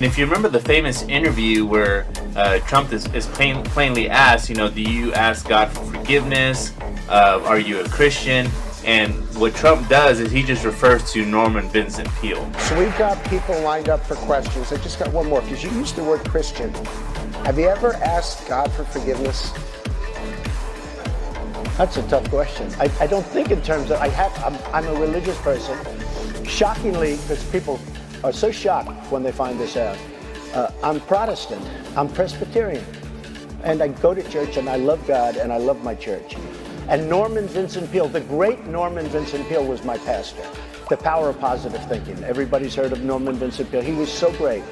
If you remember the famous interview where Trump is plainly asked, do you ask God for forgiveness? Are you a Christian? And what Trump does is he just refers to Norman Vincent Peale. So we've got people lined up for questions. I just got one more, because you used the word Christian. Have you ever asked God for forgiveness? That's a tough question. I don't think in terms of, I'm a religious person. Shockingly, because people are so shocked when they find this out. I'm Protestant, I'm Presbyterian, and I go to church and I love God and I love my church. And Norman Vincent Peale, the great Norman Vincent Peale, was my pastor. The Power of Positive Thinking. Everybody's heard of Norman Vincent Peale. He was so great.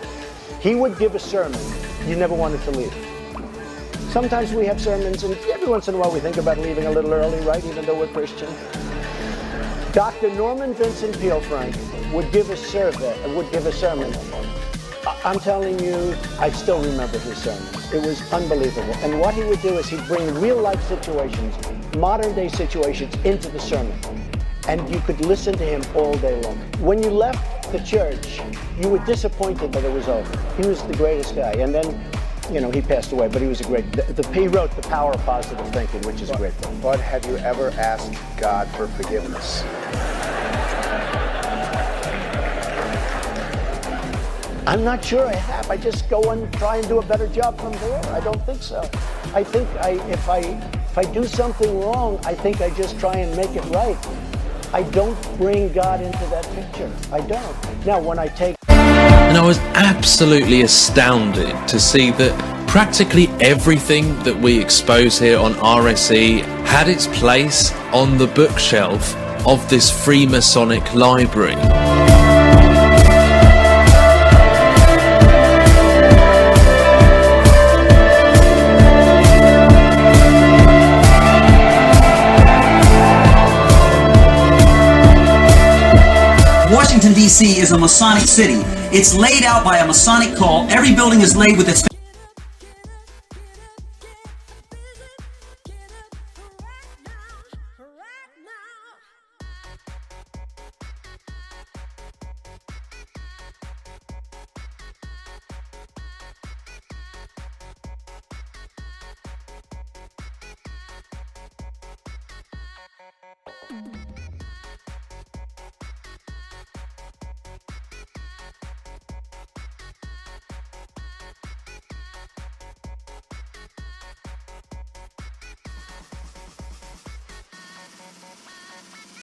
He would give a sermon, you never wanted to leave. Sometimes we have sermons, and every once in a while we think about leaving a little early, right, even though we're Christian. Dr. Norman Vincent Peale, Frank, would give a sermon. I'm telling you, I still remember his sermons. It was unbelievable. And what he would do is he'd bring real-life situations, modern-day situations, into the sermon. And you could listen to him all day long. When you left the church, you were disappointed that it was over. He was the greatest guy. And then, he passed away, but he was a great... He wrote The Power of Positive Thinking, which is a great book. But have you ever asked God for forgiveness? I'm not sure I have. I just go and try and do a better job from there. I don't think so. I think if I do something wrong, I think I just try and make it right. I don't bring God into that picture. I don't. Now, when I take... And I was absolutely astounded to see that practically everything that we expose here on RSE had its place on the bookshelf of this Freemasonic library. Washington, D.C. is a Masonic city. It's laid out by a Masonic call. Every building is laid with its...